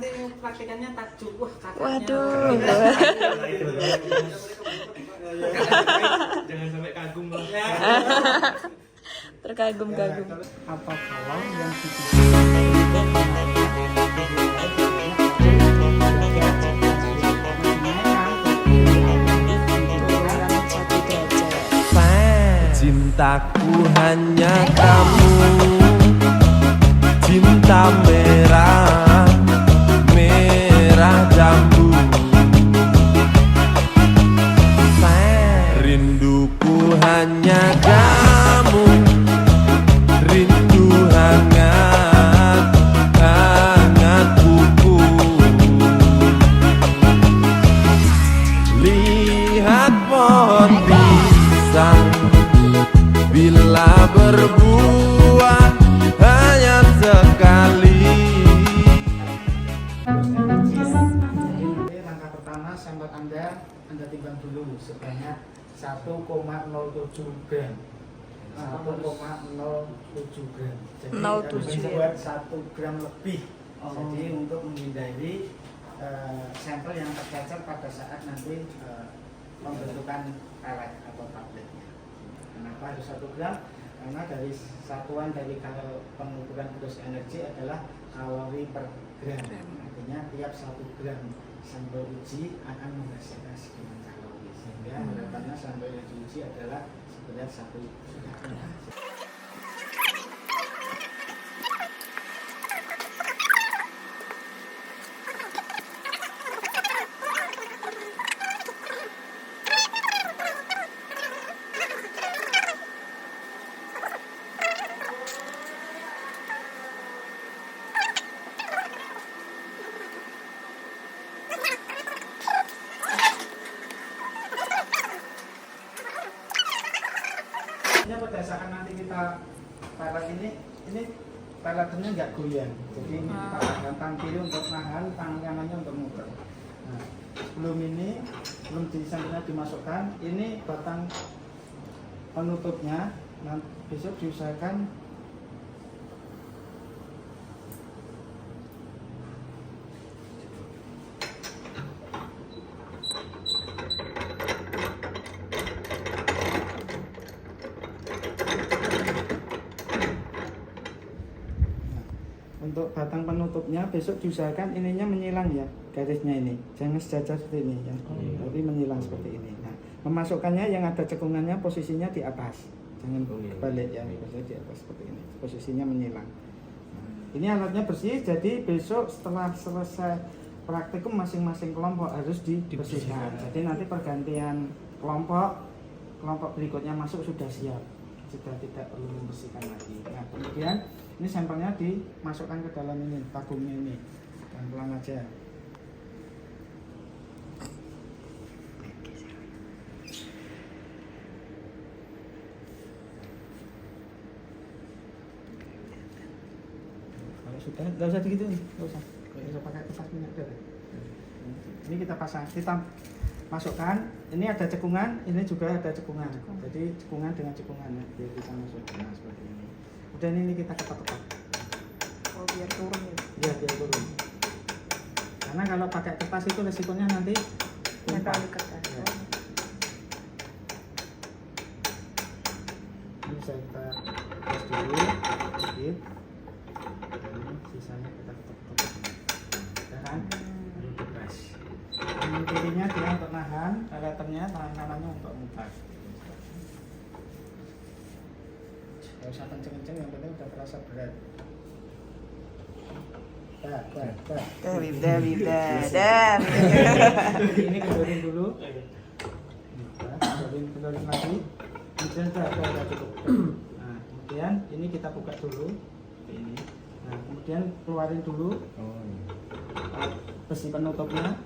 nanti praktikannya takjub. Wah, kakaknya. Waduh. Jangan sampai kagum loh. Terkagum-kagum. Apa kalau yang Cintaku hanya kamu, cinta merah, merah jambu. Rinduku hanya kamu, rindu hangat, hangat kuku. Lihat pohon pisang, bila berbuah hanya sekali. Langkah pertama, sampel Anda timbang dulu sebanyak 1,07 gram. 1,07 gram. Jadi 07. buat 1 gram lebih. Jadi untuk menghindari sampel yang tercecer pada saat nanti pembentukan pelet atau tabletnya. Kenapa harus 1 gram? Karena dari satuan dari pengukuran glucose energi adalah kalori per gram. Artinya tiap 1 gram sampel uji akan menghasilkan sekian kalori. Sehingga harapannya sampel yang diuji adalah seberat 1 gram. Berdasarkan nanti kita pelet ini peletnya nggak goyang, jadi ini kita akan tangan kiri untuk nahan, tangan kanannya untuk muter. Nah, belum di sampingnya dimasukkan, ini batang penutupnya. Nanti besok diusahakan untuk batang penutupnya besok diusahakan ininya menyilang ya, garisnya ini jangan sejajar seperti ini ya, tapi menyilang seperti ini. Nah, memasukkannya yang ada cekungannya posisinya di atas, jangan balik ya, posisinya di atas seperti ini, posisinya menyilang. Nah, ini alatnya bersih, jadi besok setelah selesai praktikum masing-masing kelompok harus dibersihkan. Jadi nanti pergantian kelompok berikutnya masuk sudah siap, sudah tidak perlu membersihkan lagi. Nah, kemudian ini sampelnya dimasukkan ke dalam ini, tabungnya ini, pelan-pelan aja. Kalau sudah, nggak usah gitu nih, nggak usah pakai kertas minyak dulu. Ini kita pasang, kita masukkan. Ini ada cekungan, ini juga ada cekungan. Jadi cekungan dengan cekungan ya, biar bisa masuk. Nah, seperti ini. Udah ini kita ketok-ketok. Oh, biar turun ya. Iya, biar turun. Karena kalau pakai kertas itu resikonya nanti tumpah. Ya. Ini bisa kita tes dulu, sedikit. Ini sisanya kita ketok-ketok. Ya kan? Lalu dipres. Ini kirinya dia untuk nahan, leternya tangan kanannya untuk mutar. Gak usah kenceng-kenceng, yang penting udah terasa berat. Dari. Ini kendorin dulu. Kendorin lagi. Kemudian udah cukup. Nah, kemudian ini kita buka dulu. Ini. Nah, kemudian keluarin dulu besi penutupnya.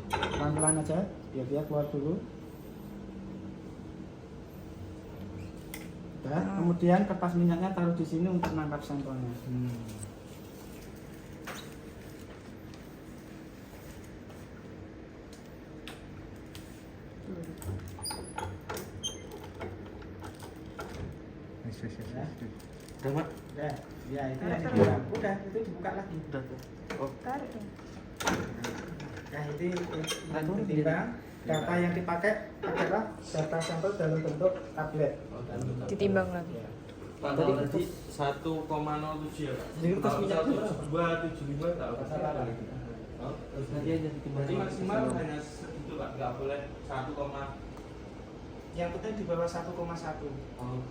Pelan-pelan aja, biar dia keluar dulu. Nah, kemudian kertas minyaknya taruh di sini untuk nangkap sampelnya. Udah, Pak. Ya, Ya itu yang dibuka. Udah itu dibuka lagi. Udah tuh. Oh, Tarik dong. Nah itu ditimbang. Data yang dipakai adalah data sampel dalam bentuk tablet. Ditimbang lagi. Pak tadi 1,07 ya Pak. Jadi kertas minyak itu 275 tak apa salah lah. Terus nanti aja ditimbang. Jadi maksimal hanya segitu Pak, nggak boleh 1, Yang penting di bawah 1,1. oh.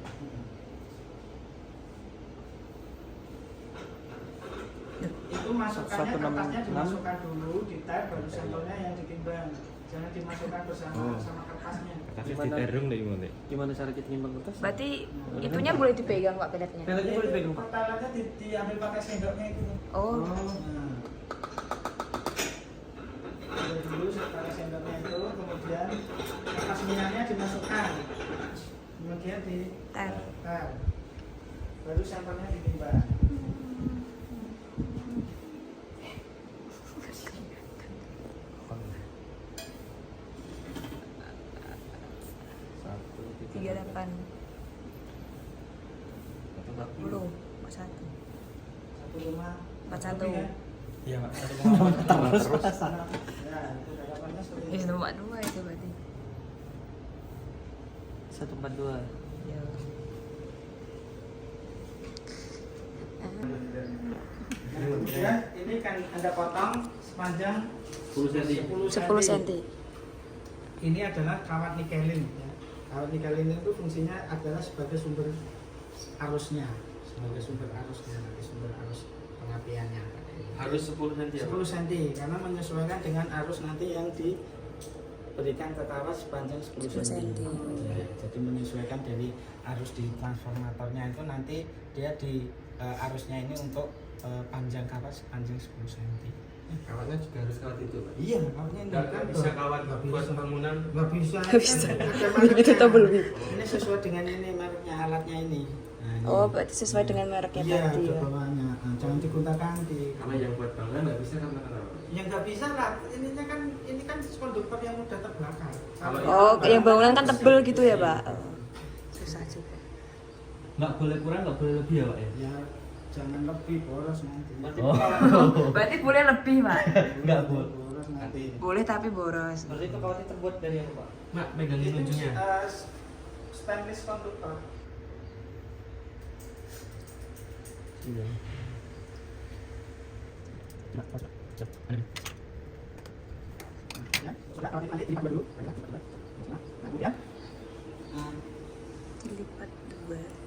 Itu masukannya 166. kertasnya dimasukkan dulu di tab baru sampelnya yang ditimbang. Jangan dimasukkan bersama sama kertasnya. Gimana cara kita nimbang kertas? Berarti itunya boleh dipegang Pak peletnya. Peletnya boleh dipegang, Pak? Pertalannya diambil pakai sendoknya itu. Oh. Nah. Ambil dulu pakai sendoknya itu, kemudian kertas minyaknya dimasukkan. Kemudian di Tar. baru sampelnya ditimbang. Tiga 8. 10. 41. 41. Iya Pak, 1,4 Terus. terus. Ya, itu dalamannya seperti Ini itu. nomor 2 itu berarti. 142. Ya. Kemudian ini kan Anda potong sepanjang 10 cm. 10 cm. Ini adalah kawat nikelin. Ya. Kawat nikelin itu fungsinya adalah sebagai sumber arusnya, sebagai sumber arusnya, nanti sumber arus pengapiannya. Harus 10 cm ya 10 cm karena menyesuaikan dengan arus nanti yang diberikan ke kawat sepanjang 10 cm. Ya, jadi menyesuaikan dari arus di transformatornya itu nanti dia di arusnya ini untuk panjang kawat sepanjang 10 cm. Kawatnya juga harus kawat itu Pak. Iya, kawatnya ini Nggak bisa kawat nggak buat bisa. bangunan. Nggak bisa. Nggak bisa. Ada Itu mereknya. double width. Ini sesuai dengan ini mereknya alatnya ini. Nah, ini. Oh, berarti sesuai dengan mereknya Iya, tadi ada ya. bawahnya. Nah, jangan digunakan. Kalau yang buat bangunan nggak bisa karena kenapa? Ya nggak bisa lah. Ininya kan ini kan konduktor yang udah terbakar. Kalau Oh, yang bangunan kan tebel gitu ya, Pak. Oh. Susah juga. Nggak boleh kurang, nggak boleh lebih ya Pak ya? Ya jangan lebih boros nanti. Berarti boleh lebih, Pak. Nggak boleh. Boros nanti. Boleh tapi boros. Berarti itu kawatnya terbuat dari apa Pak? Mak, megangin Itu ujungnya. stainless konduktor. Iya. Ya, sudah kalau nanti dilipat dulu. Nah, kemudian Dilipat 2.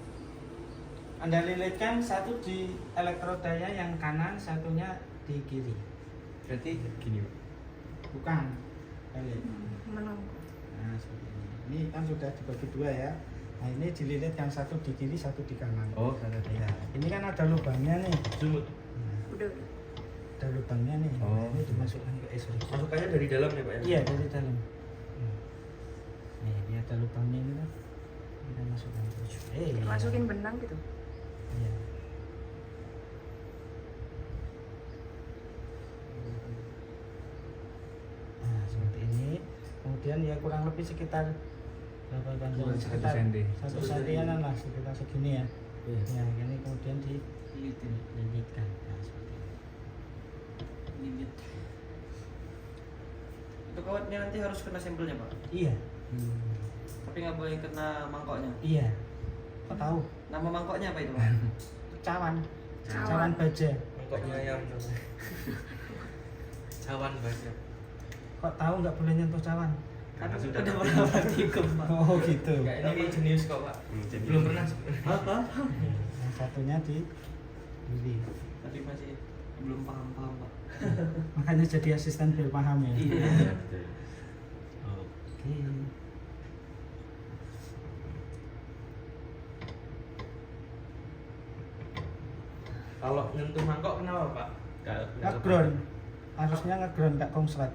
Anda lilitkan satu di elektrodanya yang kanan, satunya di kiri. Berarti gini Pak. Bukan. Balik. Menunggu. Nah, seperti ini. Ini kan sudah dibagi dua ya. Nah, ini dililit yang satu di kiri, satu di kanan. Oh, sana Ya, ini kan ada lubangnya nih. Sumut. Nah, Udah. ada lubangnya nih. Oh. Ini dimasukkan ke sorry. Masukannya dari dalam ya Pak ya? Iya, dari dalam. Nih, ini ada lubangnya ini kan. Kita masukkan ke iya. Masukin benang gitu. Iya. Nah, seperti ini. Kemudian ya kurang lebih sekitar berapa panjang? Sekitar 1 sentian lah, sekitar segini ya. Iya. Ya, ini kemudian dililitkan. Nah, seperti ini. Lilit. Itu kawatnya nanti harus kena sampelnya Pak? Iya. Tapi nggak boleh kena mangkoknya? Iya. Kok tahu? Nama mangkoknya apa itu Pak? Cawan. Cawan. Cawan baja. Mangkoknya yang cawan baja. Kok tahu nggak boleh nyentuh cawan? Karena sudah pernah praktikum Pak. Oh gitu. Enggak, ini emang jenius kok Pak. Belum pernah. Apa? Yang satunya di kiri. Tapi masih belum paham-paham Pak. Makanya jadi asisten biar paham ya. Iya. Oke. Kalau nyentuh mangkok kenapa Pak? Ngeground. Harusnya ngeground nggak konslet.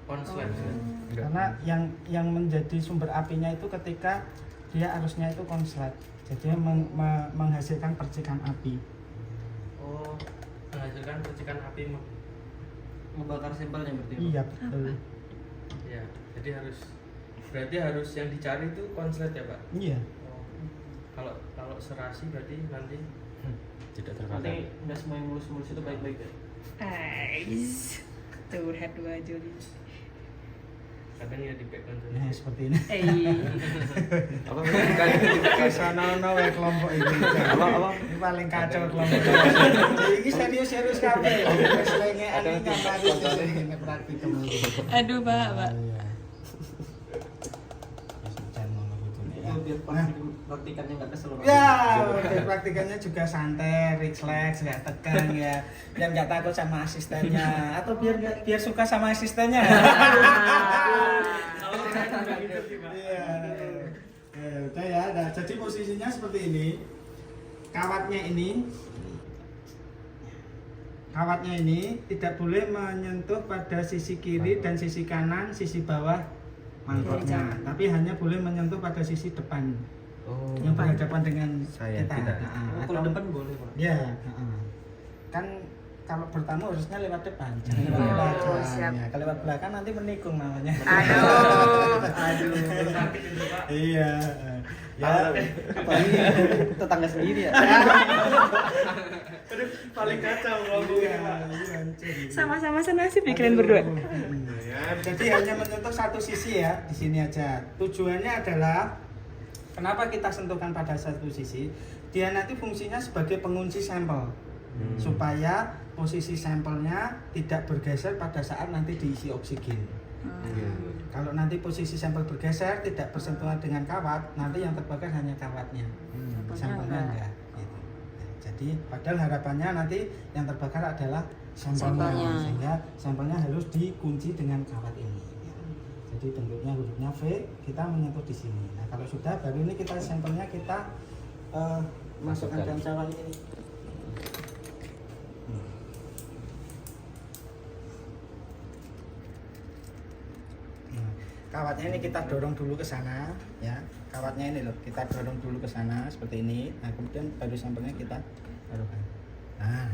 Konslet. Karena yang menjadi sumber apinya itu ketika dia arusnya itu konslet. Jadi menghasilkan percikan api. Oh, menghasilkan percikan api membakar sampelnya berarti. Iya betul. Iya, jadi berarti harus yang dicari itu konslet ya Pak. Iya. Oh. Kalau serasi berarti nanti Tidak Nanti terbakar. nggak semua yang mulus-mulus itu baik-baik ya. Ais. Curhat 2 Juli. Kadang ya di back control. Nah, seperti ini. Apa kan? Sana wae kelompok ini. Apa? Ini paling kacau kelompok. Iki serius-serius kabeh. Wis lengekan iki kan praktikum. Aduh, Pak. Itu biar praktikannya nggak kesel. Ya, biar praktikannya juga santai, relax, nggak tegang ya. Biar nggak takut sama asistennya atau biar suka sama asistennya. Iya. Udah ya. Nah, jadi posisinya seperti ini. Kawatnya ini tidak boleh menyentuh pada sisi kiri dan sisi kanan, sisi bawah mangkoknya, tapi hanya boleh menyentuh pada sisi depan yang berhadapan dengan kita. Kalau depan boleh Pak. Ya, kan kalau bertamu harusnya lewat depan, jangan lewat Oh, belakang. siap. Ya, kalau lewat belakang nanti menikung namanya. Aduh. Iya. Ya, Tetangga sendiri ya. paling kacau kalau Sama-sama senasib nih kalian berdua. Jadi hanya menyentuh satu sisi ya, di sini aja. Tujuannya adalah kenapa kita sentuhkan pada satu sisi? Dia nanti fungsinya sebagai pengunci sampel. Supaya posisi sampelnya tidak bergeser pada saat nanti diisi oksigen. Kalau nanti posisi sampel bergeser tidak bersentuhan dengan kawat, nanti yang terbakar hanya kawatnya, sampelnya enggak. Gitu. Nah, jadi padahal harapannya nanti yang terbakar adalah sampelnya, sehingga sampelnya harus dikunci dengan kawat ini. Ya. Jadi bentuknya hurufnya V, kita menyentuh di sini. Nah kalau sudah, baru ini kita sampelnya kita masukkan dalam cawan ini. Kawatnya ini kita dorong dulu ke sana, ya. Kawatnya ini loh, kita dorong dulu ke sana seperti ini. Nah, kemudian baru sampelnya kita taruhkan. Nah,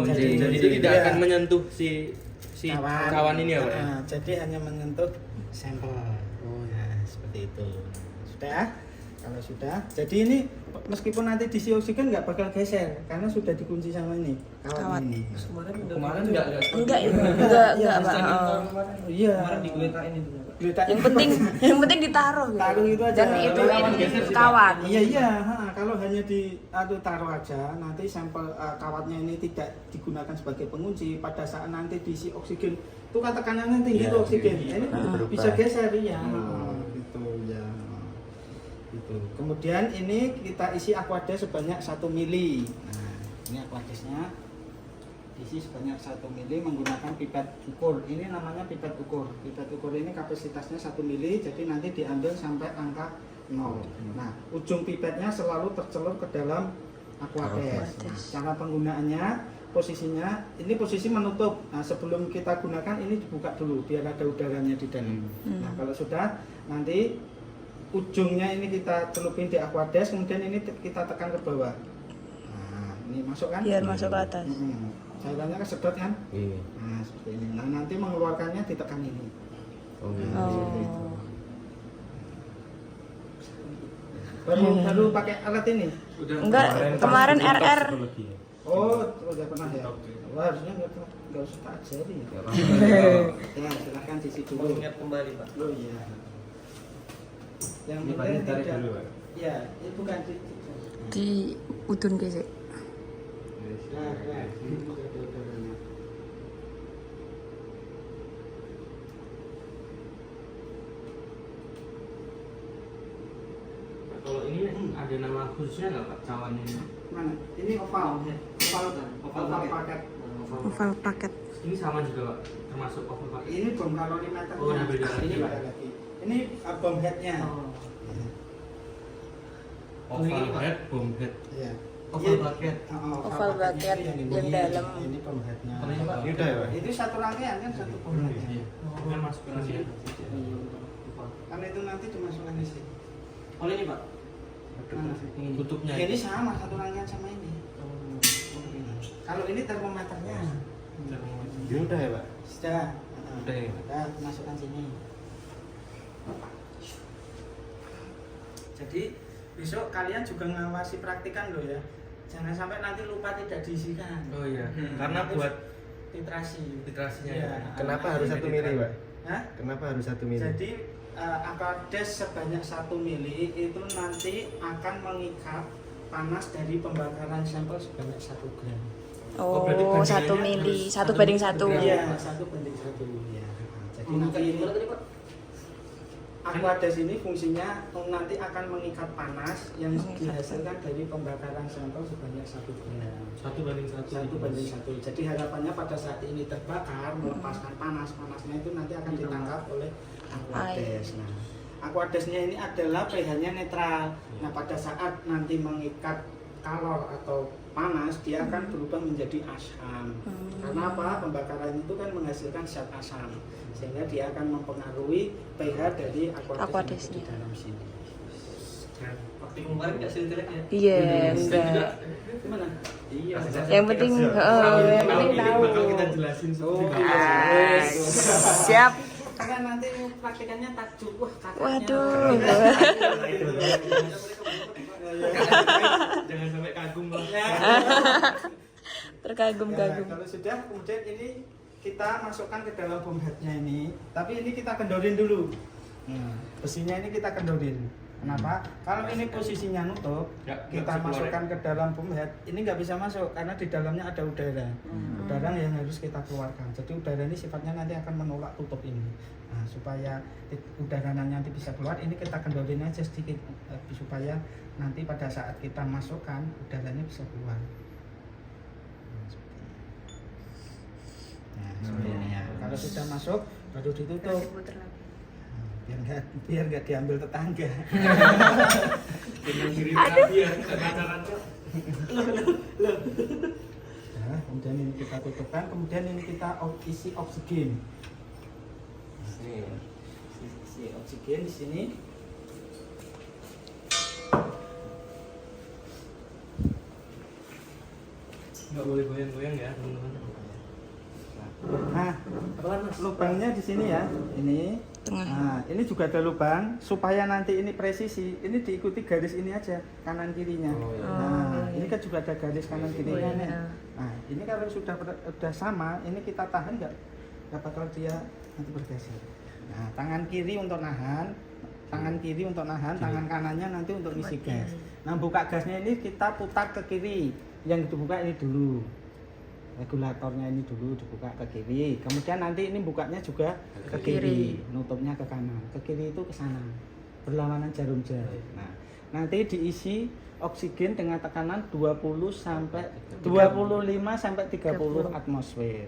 Jadi tidak akan menyentuh si kawan ini ya, Pak? Nah, jadi hanya menyentuh sampel. Nah, seperti itu. Sudah? Kalau sudah, jadi ini meskipun nanti diisi oksigen nggak bakal geser karena sudah dikunci sama ini kawat ini. Kemarin enggak. Enggak, Pak. Iya. Kemarin digeletain itu. Yang penting ditaruh gitu. Taruh itu aja. Dan itu kawat. Iya. Kalau hanya taruh aja, nanti sampel kawatnya ini tidak digunakan sebagai pengunci. Pada saat nanti diisi oksigen, itu kan tekanannya tinggi tuh oksigen. Ini bisa geser ya. Gitu ya. Gitu. Kemudian ini kita isi aquades sebanyak 1 mili. Nah, ini aquadesnya isi sebanyak 1 mili menggunakan pipet ukur. Ini namanya pipet ukur. Pipet ukur ini kapasitasnya 1 mili, jadi nanti diambil sampai angka 0. Nah, ujung pipetnya selalu tercelur ke dalam aquades. Nah, cara penggunaannya, posisinya ini posisi menutup. Nah, sebelum kita gunakan ini dibuka dulu biar ada udaranya di dalam. Nah, kalau sudah nanti ujungnya ini kita celupin di aquades, kemudian ini kita tekan ke bawah. Nah, ini masuk kan? Biar masuk ke atas. Cairannya kesedot kan? Iya. Nah, seperti ini. Nah, nanti mengeluarkannya ditekan ini. Baru pakai alat ini? Enggak, kemarin RR. Oh, udah pernah ya? Wah, harusnya nggak usah tak ajari ya. Ya, silahkan diisi dulu. Ingat kembali Pak. Oh iya. Yang Ini penting ditarik tidak. dulu, Pak. Ya, itu bukan Di udun guys. Nah, ini sudah ada udaranya. Kalau ini ada nama khususnya nggak Pak? Cawan ini. Mana? Ini oval. Oval kan? Oval paket. Oval paket. Ini sama juga Pak, termasuk oval paket. Ini bom kalorimeter. Oh, ada beda lagi, Ini Pak. beda lagi. Ini bom headnya. Oval head, bom head. Iya. Oval paket. Oval paket yang dalam. Ini bom headnya. Kalau ini Pak, Ini udah ya, Pak? Itu satu rangkaian kan, satu bom headnya. kan masuk ke sini. Karena itu nanti dimasukkan di sini. Kalau ini Pak, Mana? tutupnya. Ini sama, satu rangkaian sama ini. Kalau ini termometernya. Ini udah ya, Pak? Sudah. Udah ya? Kita masukkan sini. Jadi besok kalian juga ngawasi praktikan loh ya. jangan sampai nanti lupa tidak diisikan. Oh iya. Karena buat titrasi. titrasinya. Iya. Ya. Kenapa harus 1 mili, Pak? Hah? Kenapa harus 1 mili? Jadi Aquades sebanyak 1 mili itu nanti akan mengikat panas dari pembakaran sampel sebanyak 1 gram. Oh, berarti 1 mili, 1:1. Iya, 1:1. Ya. Jadi nanti ini Aquades ini fungsinya nanti akan mengikat panas yang dihasilkan dari pembakaran sampel sebanyak 1 gram. 1:1. Jadi harapannya pada saat ini terbakar melepaskan panasnya itu nanti akan ditangkap oleh Aquades. Nah, Aquadesnya ini adalah pH-nya netral. Nah, pada saat nanti mengikat kalor atau panas, dia akan berubah menjadi asam. Karena apa? Pembakaran itu kan menghasilkan zat asam, sehingga dia akan mempengaruhi pH dari Aquades di dalam sini. Waktu kemarin nggak siltilek ya? Iya, enggak. Gimana? Iya. Yang penting yang penting tahu. Bakal kita jelasin Oh, Ah, siap. Karena nanti praktikannya takjub. Wah, kakaknya. Waduh. Jangan sampai kagum loh. Terkagum-kagum. Kalau sudah, kemudian ini kita masukkan ke dalam bom headnya ini. Tapi ini kita kendorin dulu. Besinya ini kita kendorin. Kenapa? Kalau ini posisinya nutup, kita masukkan ke dalam bom head, ini nggak bisa masuk karena di dalamnya ada udara. Udara yang harus kita keluarkan. Jadi udara ini sifatnya nanti akan menolak tutup ini. Nah, supaya udaranya nanti bisa keluar, ini kita kendorin aja sedikit supaya nanti pada saat kita masukkan udaranya bisa keluar. Nah, seperti ini ya. Kalau sudah masuk, baru ditutup. Biar nggak diambil tetangga. Dengan diri biar pacaran tuh. Nah, kemudian ini kita tutupkan, kemudian ini kita isi oksigen. Isi oksigen di sini. Nggak boleh goyang-goyang ya teman-teman. Nah, lubangnya di sini ya. Ini. Nah, ini juga ada lubang supaya nanti ini presisi. Ini diikuti garis ini aja kanan kirinya. Nah, ini kan juga ada garis kanan kirinya nih. Nah, ini kalau sudah sama, ini kita tahan nggak bakal dia nanti bergeser. Nah, tangan kiri untuk nahan, tangan kanannya nanti untuk isi gas. Nah, buka gasnya ini kita putar ke kiri. Yang dibuka ini dulu. Regulatornya ini dulu dibuka ke kiri, kemudian nanti ini bukanya juga ke kiri, nutupnya ke kanan, ke kiri itu ke sana, berlawanan jarum jari. Nah, nanti diisi oksigen dengan tekanan 25 sampai 30 atmosfer.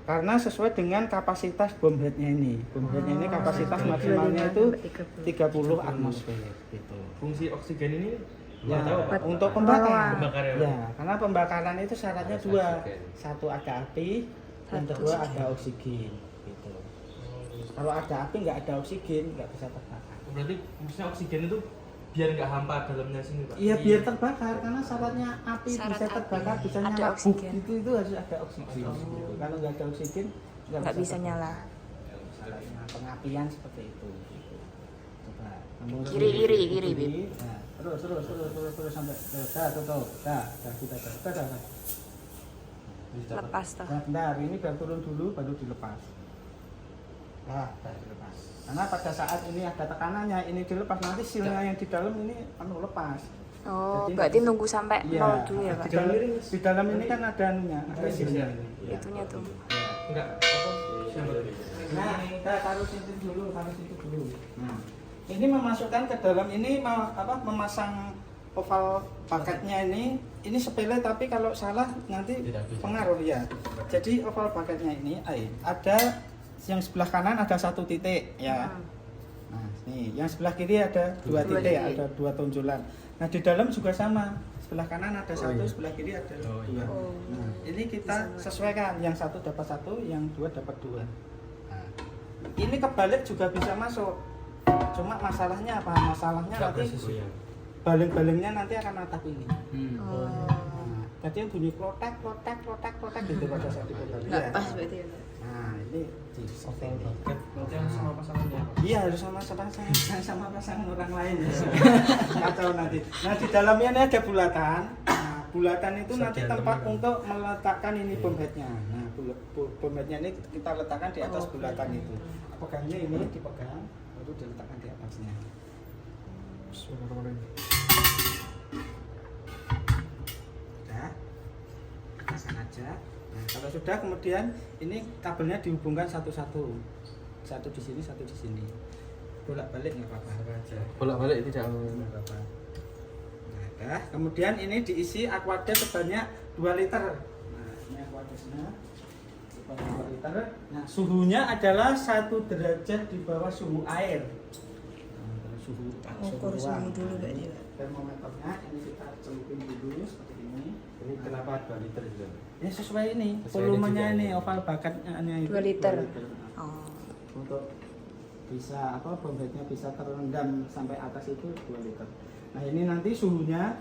Karena sesuai dengan kapasitas bom headnya ini. Bom headnya ini kapasitas maksimalnya itu 30 atmosfer gitu. Fungsi oksigen ini Ya, untuk pembakaran. Ya, karena pembakaran itu syaratnya dua. Satu ada api, yang kedua ada oksigen. Gitu. Kalau ada api nggak ada oksigen nggak bisa terbakar. Berarti maksudnya oksigen itu biar nggak hampa dalamnya sini, Pak? Iya, biar terbakar karena syaratnya api Syarat bisa terbakar, bisa ada nyala. oksigen. Itu harus ada oksigen. Gitu. Kalau nggak ada oksigen Nggak bisa nyala. Syaratnya pengapian seperti itu. Gitu. Coba. Kiri, Bib. Nah, terus sampai tutup. Dah. Lepas toh. Nah, bentar, ini biar turun dulu baru dilepas. Nah, baru dilepas. Karena pada saat ini ada tekanannya, ini dilepas nanti silnya yang di dalam ini lepas. Oh, Jadi berarti nunggu sampai Iya, nol dulu ya, Pak? Di dalam ini kan ada anunya, ada silnya. Itunya tuh. Enggak apa? Nah, kita taruh situ dulu. Nah, ini memasukkan ke dalam ini memasang oval paketnya ini sepele tapi kalau salah nanti pengaruh ya. Jadi oval paketnya ini ada yang sebelah kanan ada 1 titik ya. Nah, nih yang sebelah kiri ada 2 titik, ada 2 tonjolan. Nah, di dalam juga sama. Sebelah kanan ada 1, sebelah kiri ada 2. Nah, ini kita sesuaikan, yang 1 dapat 1, yang 2 dapat 2. Nah, ini kebalik juga bisa masuk. Cuma masalahnya apa? Masalahnya nanti baling-balingnya nanti akan natap ini. Nah, tadi yang bunyi klotek gitu pada saat dibalik. Nggak pas berarti ya, Pak? Nah, ini seperti ini. Berarti harus sama pasangannya. Iya, harus sama pasangan orang lain ya. Kacau nanti. Nah, di dalamnya ini ada bulatan. Nah, bulatan itu nanti tempat untuk meletakkan ini bom headnya. Nah, bom headnya ini kita letakkan di atas bulatan itu. Pegangnya ini dipegang, baru diletakkan di atasnya. Sudah, pasang aja. Nah, kalau sudah kemudian ini kabelnya dihubungkan satu-satu. Satu di sini, satu di sini. Bolak-balik nggak apa-apa aja. Bolak-balik tidak Nggak apa-apa. Nah, kemudian ini diisi aquadas sebanyak 2 liter. Nah, ini aquadasnya sebanyak 2 liter. Nah, suhunya adalah 1 derajat di bawah suhu air. Nah, suhu Ukur suhu ruang. dulu Nah, berarti, ini Pak. termometernya ini kita celupin dulu seperti ini. Ini kenapa 2 liter juga? Ini sesuai ini Sesuai volumenya ini juga, ini ya. oval bakatnya itu 2 liter. Nah, Oh. untuk bisa bom headnya bisa terendam sampai atas itu 2 liter. Nah, ini nanti suhunya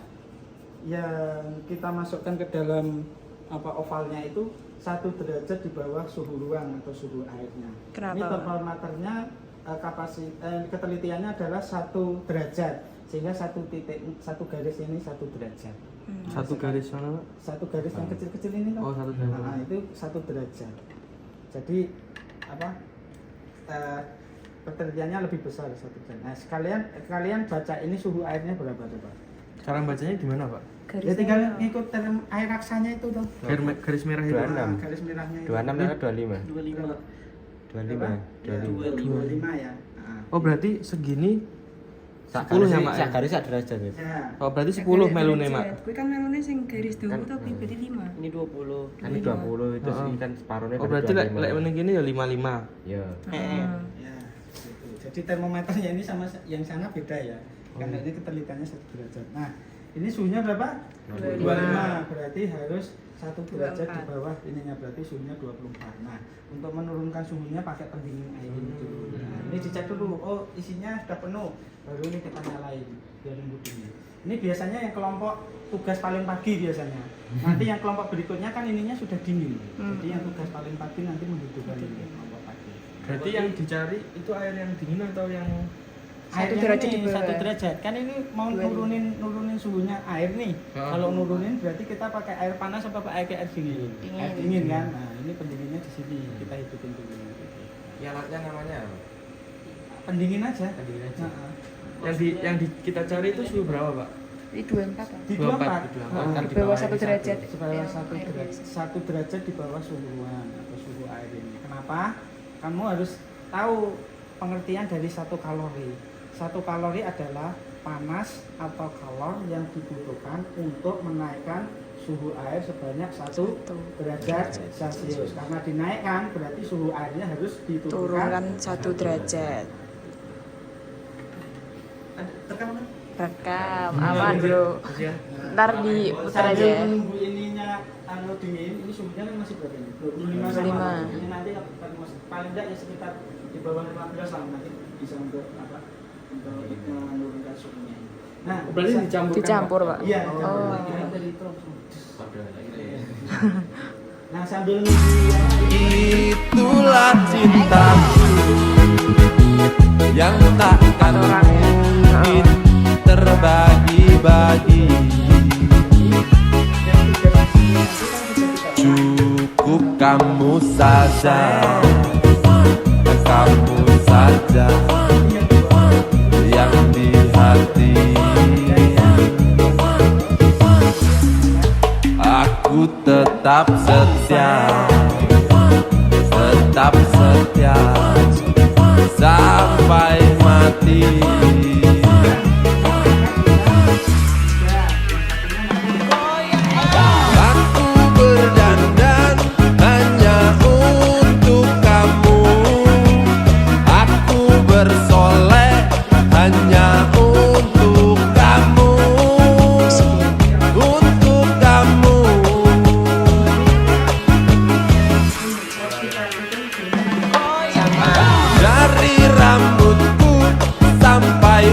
yang kita masukkan ke dalam ovalnya itu 1 derajat di bawah suhu ruang atau suhu airnya. Kenapa, Ini Pak? termometernya ketelitiannya adalah 1 derajat, sehingga satu garis ini 1 derajat. satu garis mana Pak? Satu garis yang kecil-kecil ini Oh, kan? 1 garis. Nah, itu 1 derajat. Jadi penelitiannya lebih besar 1 derajat. Nah, kalian baca ini suhu airnya berapa coba? Cara bacanya gimana Pak? Ya tinggal ikut air raksanya itu tuh. Garis merah itu. 26. Garis merahnya itu. 26 atau 25? 25. 25. 25 ya. Nah, Oh, berarti segini Sak 10 ya, garis- Mak, sak ya? garis sak derajat ya. ya. Oh, berarti 10 melune, Mak. Kuwi kan melune sing garis Kan, dulu tapi berarti 5. Ini 20. Kan ini 20 itu Heeh. sih kan separuhnya. Oh, berarti lek meneh gini ya 55. Ya. Ya, gitu. Jadi termometernya ini sama yang sana beda ya. Karena ini ketelitiannya 1 derajat. Nah, ini suhunya berapa? 25. Berarti harus 1 derajat di 24. bawah ininya, berarti suhunya 24. Nah, untuk menurunkan suhunya pakai pendingin air ini dulu. Nah, ini dicek dulu. Oh, isinya sudah penuh. Baru ini kita nyalain biar nunggu dingin. Ini biasanya yang kelompok tugas paling pagi biasanya. Nanti yang kelompok berikutnya kan ininya sudah dingin. Jadi yang tugas paling pagi nanti menghidupkan ini kelompok pagi. Berarti yang dicari itu air yang dingin atau yang Airnya 1 derajat ini, di bawah. 1 derajat. Kan ini mau nurunin suhunya air nih. Kalau nurunin berarti kita pakai air panas apa pakai air dingin? Dingin. Air dingin kan. Nah, ini pendinginnya di sini. Kita hidupin dulu. Alatnya namanya apa? Pendingin aja. Pendingin aja. Nah, yang kita cari itu suhu berapa, Pak? Ini 24 kan? di 24. 24. Di bawah 1 derajat. Di bawah Ya, 1 air derajat, biasa. 1 derajat di bawah suhu ruang atau suhu air ini. Kenapa? Kamu harus tahu pengertian dari 1 kalori. 1 kalori adalah panas atau kalor yang dibutuhkan untuk menaikkan suhu air sebanyak 1 derajat Celcius. Karena dinaikkan berarti suhu airnya harus diturunkan Turunkan 1 derajat. Tekan kan? Rekam. Aman, Bro. Ya. Ntar diputar Sambil aja. menunggu ininya dingin, ini suhunya kan masih berapa ini? 25 sama 25. ini nanti paling enggak ya sekitar di bawah 15 lah nanti bisa untuk untuk menurunkan suhunya. Nah, Berarti bisa- Dicampur, Pak. Iya, Oh. dicampur. Kira dari itu langsung. Nah, sambil nunggu Itulah cintaku yang takkan mungkin terbagi-bagi. Cukup kamu saja, kamu saja yang di hati. Aku tetap setia, tetap setia sampai mati. Aku berdandan hanya untuk kamu. Aku bersolek hanya untuk kamu. Untuk kamu. Dari rambutku sampai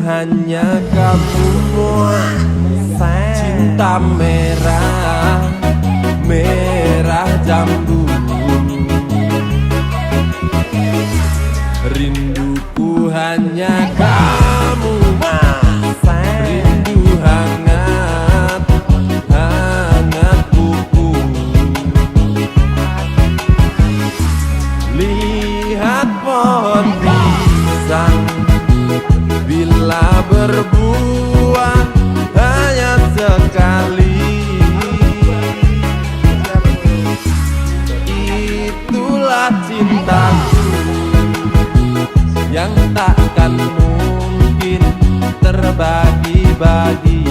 hanya kamu. Cinta merah, merah jambu. Rinduku hanya kamu. Rindu hangat, hangat kuku. Lihat pohon pisang, bila berbuah hanya sekali. Itulah cintaku yang takkan mungkin terbagi-bagi.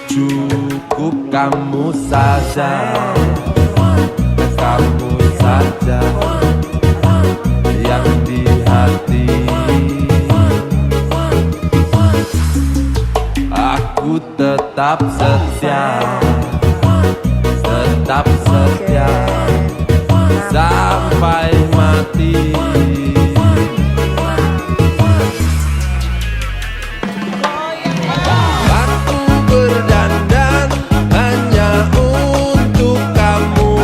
Cukup kamu saja, kamu saja yang di hati. Aku tetap setia, tetap setia sampai mati. Aku berdandan hanya untuk kamu.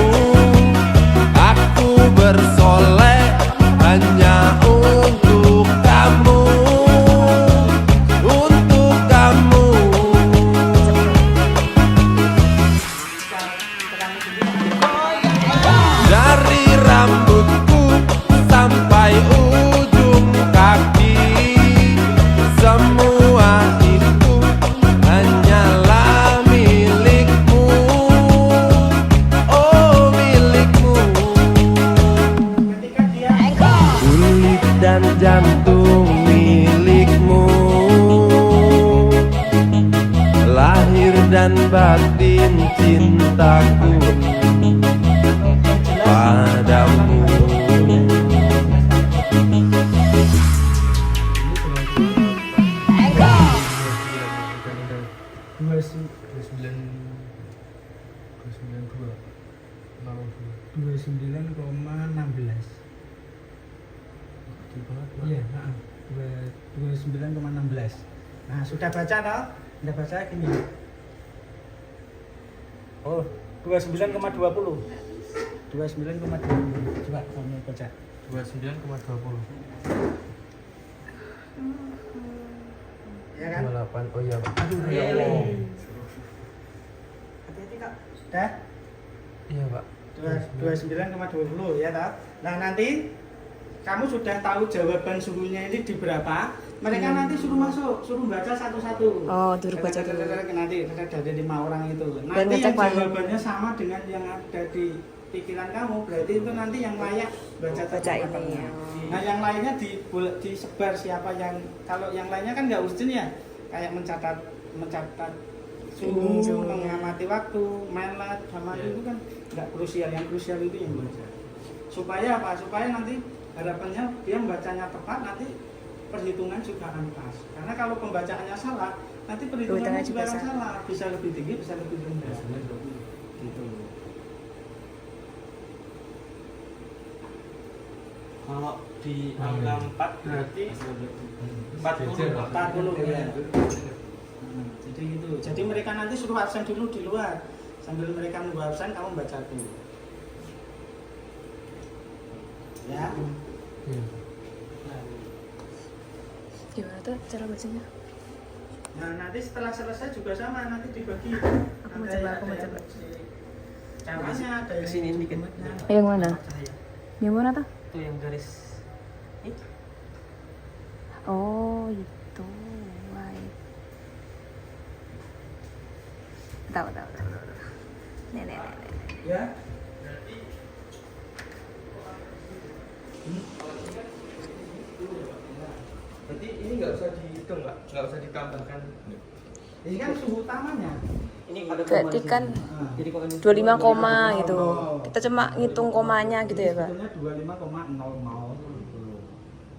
Aku bersolek hanya untuk kamu. Untuk kamu. Dari rambutku sampai ujung kaki, semua itu hanyalah milikmu. Oh, milikmu. Kulit dan jantung milikmu. Lahir dan batin cintaku padamu. Dua 29,16. Iya, 29,16. Nah, sudah baca toh? Sudah baca gini. Oh, 29,20. 29,20. Coba kamu baca. 29,20. Ya kan? 28. Oh iya, Pak. Aduh, ya Allah. Hati-hati, Kak. Dah? Iya, Pak. 29,20 ya toh? Nah, nanti kamu sudah tahu jawaban suruhnya ini di berapa, mereka nanti suruh masuk, suruh baca satu-satu. Oh, suruh baca dulu. Nanti ada 5 orang itu. Dan Nanti ngecek yang paling. jawabannya sama dengan yang ada di pikiran kamu, berarti itu nanti yang layak baca Baca ini, jawabannya. ya. Nah, yang lainnya disebar siapa yang, kalau yang lainnya kan nggak urgent ya, kayak mencatat Ini, suhu, suhu. mengamati waktu, melet, sama itu kan nggak krusial. Yang krusial itu yang baca. Supaya apa? Supaya nanti harapannya dia membacanya tepat, nanti perhitungan juga akan pas. Karena kalau pembacaannya salah, nanti perhitungannya juga akan salah. Bisa lebih tinggi, bisa lebih rendah. Gitu. Kalau di angka 4 berarti 40 ya. Jadi gitu. Jadi mereka nanti suruh absen dulu di luar. Sambil mereka menunggu absen, kamu baca dulu. Ya. Gimana tuh cara bacanya? Nah, nanti setelah selesai juga sama, nanti dibagi. Aku mau coba, aku mau coba. Caranya ada yang Kesini dikit. Yang mana? Yang mana tuh? Itu yang garis. Oh, itu. Baik. Tahu. Nenek. Ya. Berarti ini nggak usah dihitung, nggak usah ditambahkan. Ini kan suhu utamanya. Ini ada Berarti kan Jadi kok ini 25 koma gitu. Kita cuma ngitung komanya gitu ya, Pak. Sebetulnya 25,00.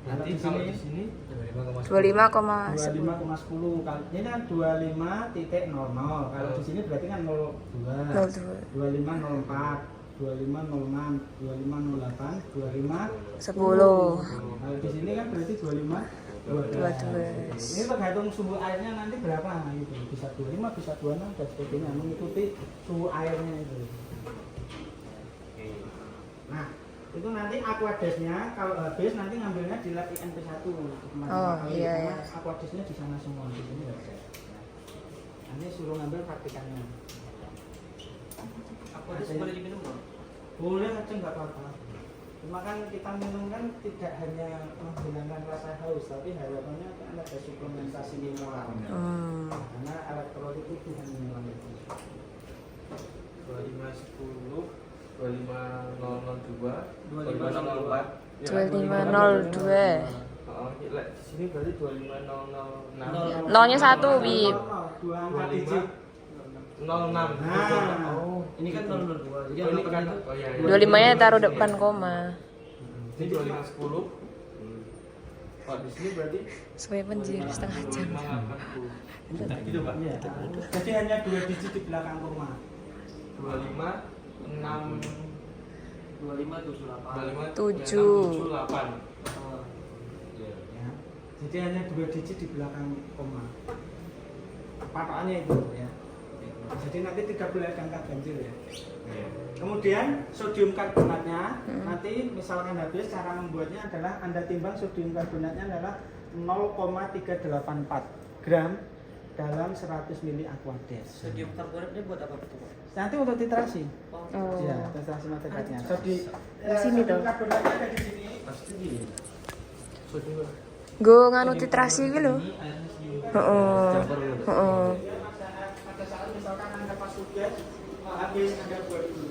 nanti kalau di sini 25,10. 25,10 kali ini kan 25.00. Kalau di sini berarti kan 02. 02. 2504. 2506, 2508, 25. 10. Kalau di sini kan berarti 25 12. Ini tergantung suhu airnya nanti berapa gitu. Bisa 25, bisa 26 dan sebagainya, mengikuti suhu airnya itu. Nah, itu nanti aquadesnya kalau habis nanti ngambilnya di lab INP1. Oh, iya, iya. Aquadesnya di sana semua, di sini enggak bisa. Nanti suruh ngambil praktikannya. Aku ada boleh diminum nggak? Boleh aja nggak apa-apa. Cuma kan kita minum kan tidak hanya menghilangkan rasa haus, tapi harapannya kan ada suplementasi mineral. Karena elektrolit itu bukan mineral itu. 2510, 25002, 2504. 2502. Oh, di sini berarti 25006. Nolnya 1, Bib. 2 angka digit. 06. Nah. Oh, Ini kan 002. Jadi ini kan itu oh iya. 25-nya taruh depan koma. Ini 2510. Oh, di sini berarti Supaya penjir setengah jam. 2580. Gitu, Pak. Iya. Jadi hanya 2 digit di belakang koma. 25 6 2578. 7. 8. Ya. Jadi hanya 2 digit di belakang koma. Patokannya itu ya. Jadi nanti tidak boleh ada angka ganjil ya. Kemudian sodium karbonatnya nanti misalkan habis, cara membuatnya adalah Anda timbang sodium karbonatnya adalah 0,384 gram dalam 100 ml aquades. Sodium karbonat ini buat apa tuh, Pak? Nanti untuk titrasi. Oh. Ya, titrasi materialnya. Di sini tuh. Karbonatnya ada di sini. Pasti di sodium. Gue nganu titrasi gitu loh. Ini airnya sodium. Heeh. Heeh. Pada saat misalkan Anda pas tugas habis Anda buat dulu.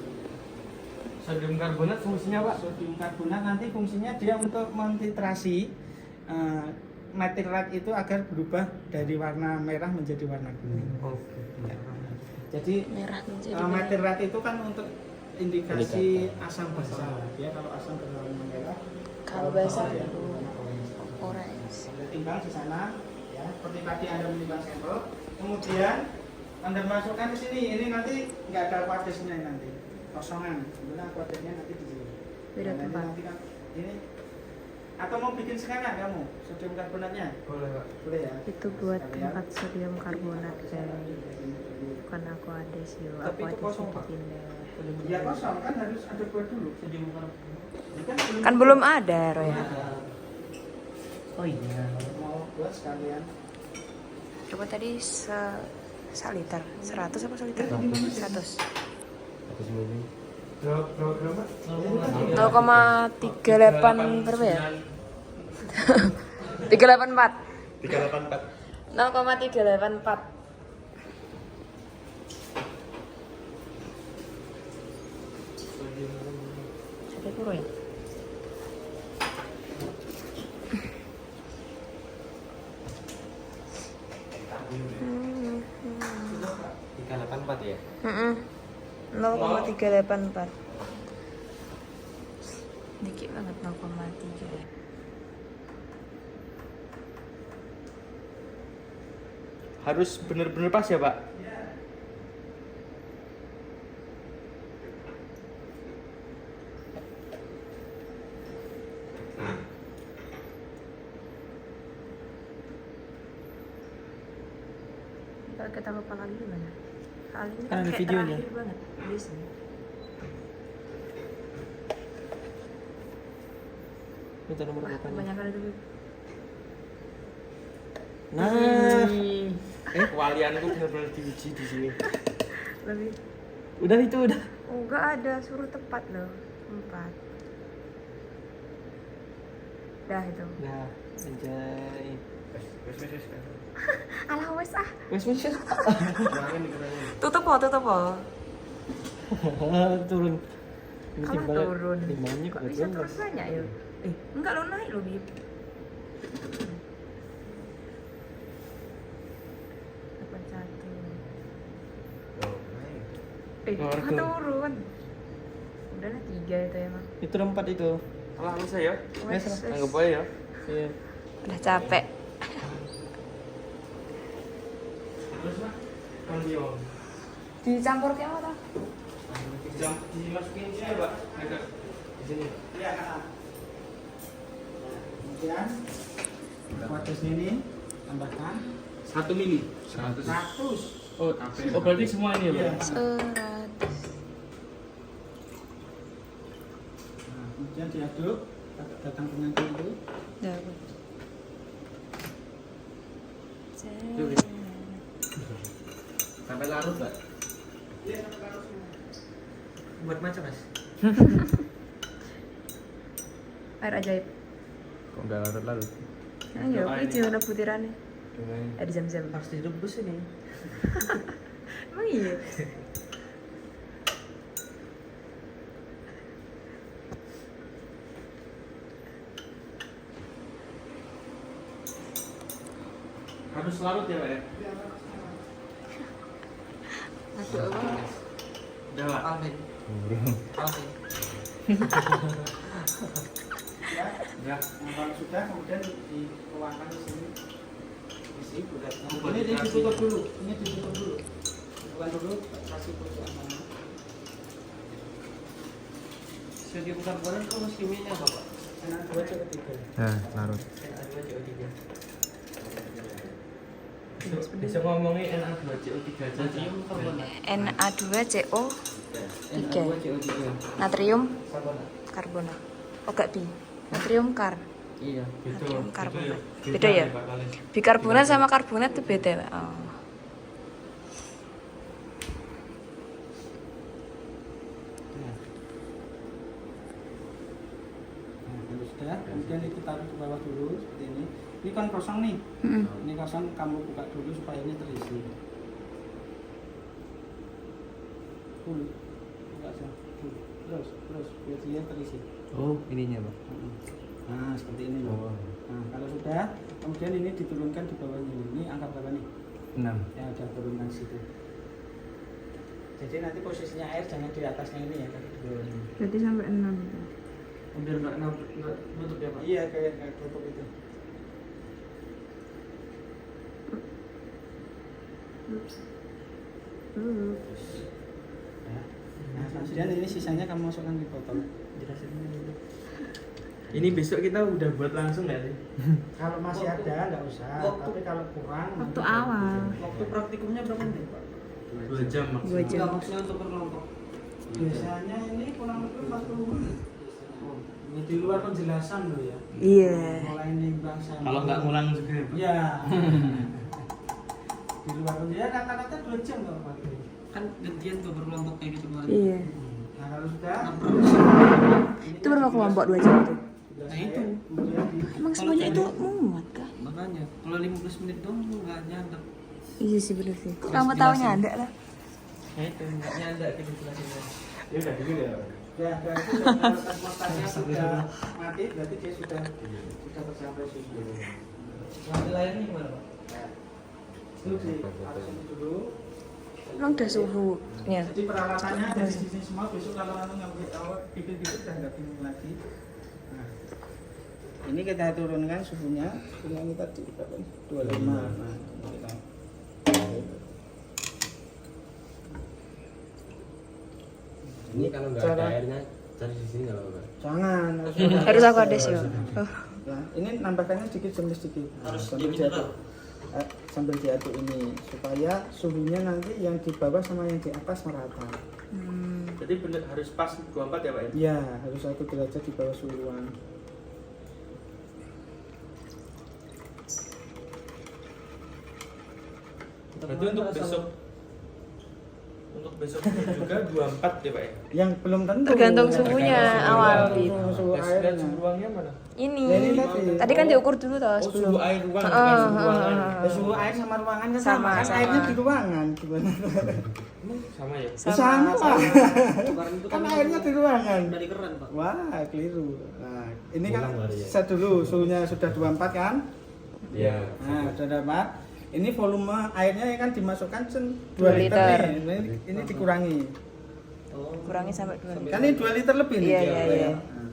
Sodium karbonat fungsinya, Pak? Sodium karbonat nanti fungsinya dia untuk mentitrasi material itu agar berubah dari warna merah menjadi warna kuning. Oke. Ya. Jadi Merah menjadi material itu kan untuk indikasi asam basa. Ya kalau asam berwarna merah, Kalau basa ya itu warna orange. orange. Anda timbang di sana, ya seperti tadi Anda menimbang sampel, kemudian Anda masukkan ke sini. Ini nanti nggak ada aquadesnya nanti, kosongan. Sebenarnya aquadesnya nanti di sini. Beda Nah, tempat. nanti kan ini. Atau mau bikin sekarang kamu sodium karbonatnya? Boleh, Pak. Boleh ya. Itu buat Sekalian. tempat sodium karbonat guys. Bukan aku ada sih. Tapi Aku itu ada kosong, sih Pak. pindah. Ya kosong kan harus ada buat dulu. Sodium karbonat. Ini Kan belum ada Roy. Oh iya. mau buat sekalian. Coba tadi seliter, 100 apa seliter? 100. Berapa gram, Pak? 0,38 berapa ya? 384. 384. 0,384. Sampai puro ya? Hmm. 384 ya? 0,384. Dikit banget 0,3. Harus bener-bener pas ya, Pak? Kalau kita lupa lagi gimana? Kali ini Kan ada kayak videonya. terakhir banget. Bisa. Minta nomor Wah, bapaknya. banyak kali itu. Nah, walianku bener-bener diuji di sini. Lebih. Udah itu udah. Oh, enggak ada, suruh tepat loh. 4. Dah itu. Nah, anjay. Alah wes ah. Wes. Tutup po, tutup po. Turun. Ini Alah timbangan- turun. Timbangannya Kok bisa kebetulan turun pas. banyak ya? Enggak lo naik lo, Bib. Dapat 1. Keluar tuh. Turun. Udahlah 3 itu emang. Itu 4 itu. Salah bisa ya? Wes, Wes, wes. Anggap aja ya. Iya. Udah capek. Terus, Pak? Kondion. Dicampur kayak apa? Jam dimasukin sini Pak. Agak di sini. Iya. Kemudian wadahnya ini tambahkan 1 mili. 100. Oh berarti semua ini ya Pak? Iya. 100. Nah, kemudian diaduk datang pengantin itu. Dapat. Sampai larut Pak. Buat macam mas. Air ajaib. Kok nggak larut-larut? Ayo, hijau na butirannya. Ada jam-jam. Harus direbus ini. Emang iya? Harus larut ya Pak ya? Aduh, apa? Udah Pak. Alvin. Alvin. Ya. Ya. Nah, kalau sudah kemudian dituangkan di sini. Isi bulatnya. Buat Ini dikasih. ditutup dulu. Ini ditutup dulu. Tutupan dulu, kasih pojokan sana. Sodium karbonat itu mesti minyak apa pak? NA2 CO3. Nah, larut. NA2 CO3. Besok ngomongin NA2CO3 aja. Sodium karbonat. Na2CO NA2 CO3. natrium Karbonat. karbonat. Oh gak bi. Natrium kar. Iya. Natrium karbonat. Beda Beda ya? Pak, kali. Bikarbonat sama karbonat itu beda. Pak. Oh. Nah, kalau sudah, kemudian itu taruh ke bawah dulu seperti ini. Ini kan kosong nih. Mm-mm. Ini kosong, kamu buka dulu supaya ini terisi. Full. Buka aja. Full. Terus biar dia terisi. Oh, ininya Pak. Nah, seperti ini loh. Oh. Nah, kalau sudah, kemudian ini diturunkan di bawahnya. Ini angka berapa nih? 6. Ya, udah turunkan situ. Jadi nanti posisinya air jangan di atasnya ini ya, tapi di bawahnya. Berarti sampai 6. Biar nggak nutup ya pak? Iya, kayak tutup itu. Ya. Nah, kemudian ini sisanya kamu masukkan di botol. Jelasin dulu. Ini besok kita udah buat langsung nggak sih? Kalau masih ada nggak usah, Waktu- tapi kalau kurang Waktu nanti awal. Waktu praktikumnya berapa menit pak? 2 jam maksimal. 2 jam. Enggak, maksudnya untuk berkelompok. biasanya ini kurang lebih 40 menit. Ini di luar penjelasan loh ya. Iya. Mulai nimbang sana. Kalau nggak ngulang juga ya Pak? Ya. Di luar penjelasan ya kata-kata 2 jam kalau pakai. Kan gantian tuh berkelompok kayak gitu kemarin. Iya. Nah, kalau sudah Itu berapa kelompok 2 jam itu? Nah, itu. kemudian di Emang semuanya itu muat kah? Makanya kalau 15 menit dong nggak nyandek. Iya sih bener sih. Kamu taunya ada lah. Nah itu nggak nyandek gitu jelasinnya. Ya udah dulu ya. ya berarti kalau termostatnya sudah mati berarti dia sudah tercapai susu. Nanti layarnya gimana pak? Itu di harus ini dulu. Emang udah suhunya. Jadi peralatannya ada di sini semua. Besok kalau anu ngambil awal pikir-pikir udah nggak bingung lagi. Nah, ini kita turunkan suhunya. Suhunya ini tadi berapa nih? 25. Nah, ini kita Ini kalau nggak ada airnya cari di sini nggak apa-apa. jangan Harus aku ada sih. Oh. ya, ini nambahkannya sedikit demi sedikit. Harus sambil diaduk. Sambil diaduk ini supaya suhunya nanti yang di bawah sama yang di atas merata. Jadi bener harus pas 24 ya Pak ya? Ya, harus 1 derajat di bawah suhu ruang. Berarti untuk besok juga 24 ya Pak ya? Yang belum tentu. Tergantung suhunya awal gitu. Suhu Lihat airnya. suhu ruangnya mana? Ini. Ya, ini tadi. Tadi kan diukur dulu toh Oh sebelum. suhu air ruang Ah, bukan suhu ah, ruangan. ah, Ya, suhu air sama ruangan kan Sama, sama, kan sama. airnya di ruangan gimana? Emang sama ya? Sama Pak. Kemarin itu Kan airnya di ruangan. dari keran pak. Wah, keliru. Nah, ini kan Ulang baru ya. set dulu suhunya sudah 24 kan? Iya. Nah, sudah dapat. Ini volume airnya yang kan dimasukkan 2 2 liter. liter. Nih. Ini dikurangi. Oh. Kurangi sampai 2. Kan ini 2 liter lebih nih. Iya, dia. iya, iya. Nah.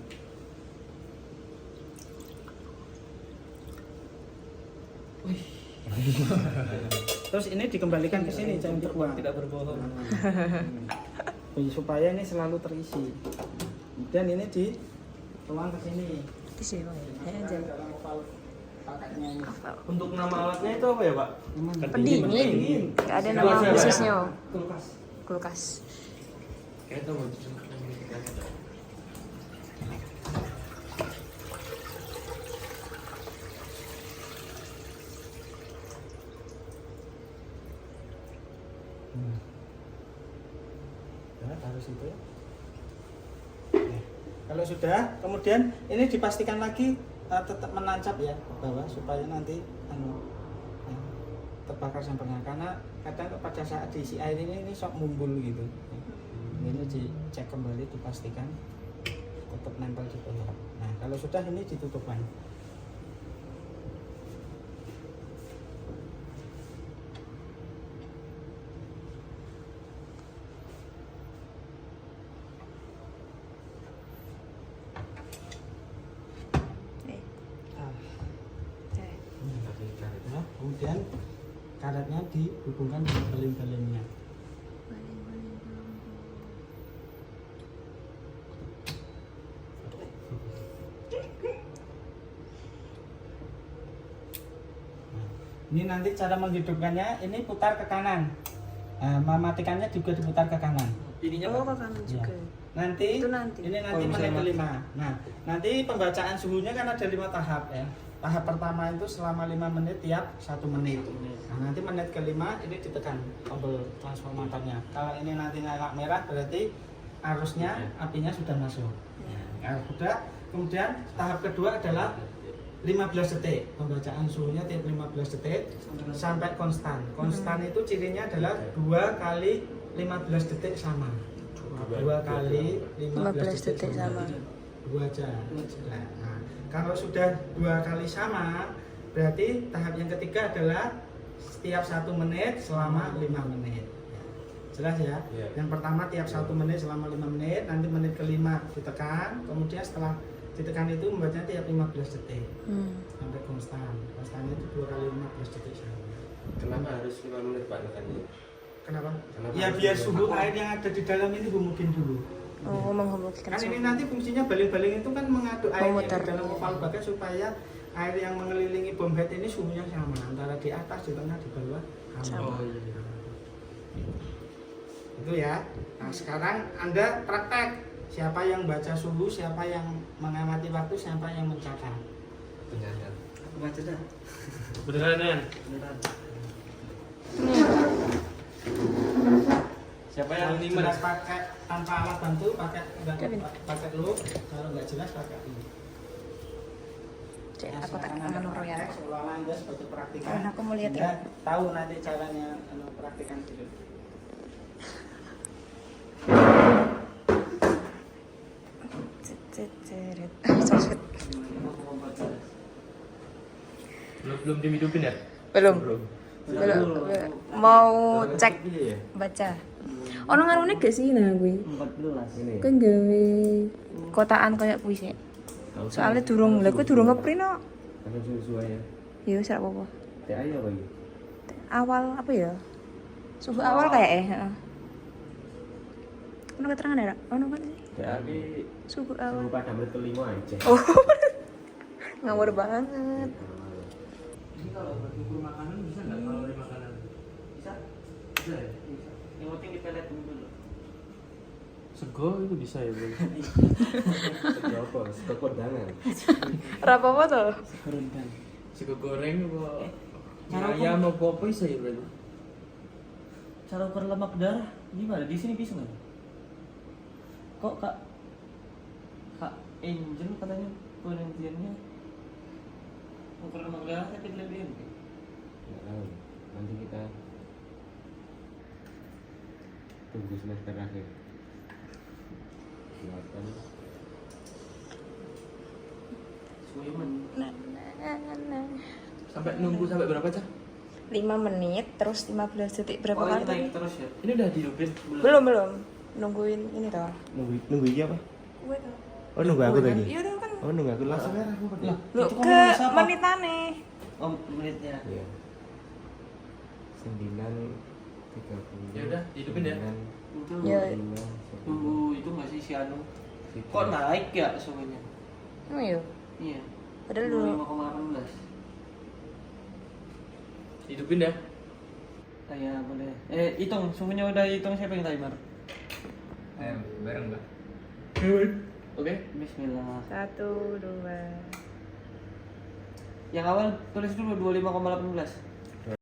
Terus ini dikembalikan ke sini, jangan dibuang. Tidak berbohong. supaya ini selalu terisi. Dan ini dituang ke sini. Di sini bang. Ayo aja. Dalam oval pakainya ini. Untuk nama alatnya itu apa ya, Pak? Pendingin. Gak ada nama khususnya. Kulkas. Kulkas. Kayak itu mau Nah, harus itu. Nah, kalau sudah, kemudian ini dipastikan lagi tetap menancap ya ke bawah supaya nanti terbakar sampelnya, karena kadang pada saat diisi air ini sok mumbul gitu. Ini dicek kembali, dipastikan tetap nempel di bawah. Nah, kalau sudah ini ditutupkan. Nah, kemudian karetnya dihubungkan dengan beling-belingnya. Ini nanti cara menghidupkannya, ini putar ke kanan. Nah, mematikannya juga diputar ke kanan. ininya Oh, Pak. ke kanan juga. Nanti, Itu nanti. ini nanti Oh, menit misalnya kelima. Nah, nanti pembacaan suhunya kan ada 5 tahap ya. Tahap pertama itu selama 5 menit tiap 1 menit. Nah, nanti menit kelima ini ditekan tombol transformatornya. Kalau ini nanti nyala merah berarti arusnya, apinya sudah masuk. Nah, sudah. Kemudian tahap kedua adalah 15 detik. Pembacaan suhunya tiap 15 detik sampai konstan. Konstan itu cirinya adalah 2 kali 15 detik sama. 2 kali 15 detik sama. 2 aja. Nah, kalau sudah 2 kali sama, berarti tahap yang ketiga adalah setiap 1 menit selama 5 menit. Jelas ya? Yang pertama tiap 1 menit selama 5 menit, nanti menit kelima ditekan, kemudian setelah ditekan itu membacanya tiap 15 detik sampai konstan. Konstannya itu 2 kali 15 detik sama. Kenapa harus 5 menit Pak nekannya? Kenapa? Kenapa Ya harus biar 5 suhu menit? air yang ada di dalam ini homogin dulu. Oh, menghubungkan Kan ini nanti fungsinya baling-baling itu kan mengaduk air yang Memutar. di dalam oval bagan supaya air yang mengelilingi bom head ini suhunya sama antara di atas, di tengah, di bawah sama. Oh iya. Itu ya. Nah, sekarang Anda praktek. Siapa yang baca suhu, siapa yang mengamati waktu, siapa yang mencatat. Penyanyi. Aku baca dah. Beneran ya? Beneran. Siapa Kalau yang jelas pakai tanpa alat bantu, pakai Kevin. pakai loop. Kalau nggak jelas pakai loop. Cek, Nah, aku tak sekarang Anda menurut ya. praktek seolah-olah Anda sebagai praktikan. Karena aku mau lihat Anda ya. tahu nanti caranya praktikan dulu. Ceret. belum dihidupin ya? Belum. Mau cek baca. Ono ngarune gak sih nah kuwi? 14 ini. Kan gawe kotaan kayak puisi. Soalnya durung, lha kuwi durung ngeprint kok. Karena suhu ya. Ya wis ora apa-apa. TI apa ini? Awal apa ya? Suhu awal kayak heeh. Ono keterangan ya? Ono kan sih? TI Suhu suhu awal. pada menit kelima aja. Oh. Ngawur banget. Ini kalau berburu makanan bisa nggak kalau beli makanan? Bisa? Bisa ya? Bisa. Yang penting dipelet dulu. Sego itu bisa ya, Bro? Apa? Sego kondangan. Ora apa-apa to. Rendang. Sego goreng apa? cara Ayam apa bisa ya, Bro? Cara ukur lemak darah gimana? Di sini bisa nggak? Kok Kak Angel katanya penelitiannya ukur lemak darah tapi lebih Nggak tahu. Nanti kita tunggu semester akhir. Silakan. Suiman. Sampai nunggu sampai berapa, Cah? 5 menit terus 15 detik berapa Oh, kali ini tadi? naik terus ya? Ini udah dihidupin? Belum. Nungguin ini toh. Nunggu iki apa? Gue toh. Oh nunggu aku tadi. Iya udah kan. Oh nunggu aku langsung. Lah, Lu itu kan ke menit siapa? menitane. Oh, menitnya. Iya. 9:30. Ya udah, hidupin ya. Itu Ya. tunggu itu nggak sih si Anu? Kok naik ya suhunya? Oh iya. Iya. Padahal dulu 5,18. Hidupin ya. Saya boleh. Hitung suhunya udah hitung siapa yang timer? Bareng Mbak. Oke. Bismillah. 1, 2. Yang awal tulis dulu 25,18.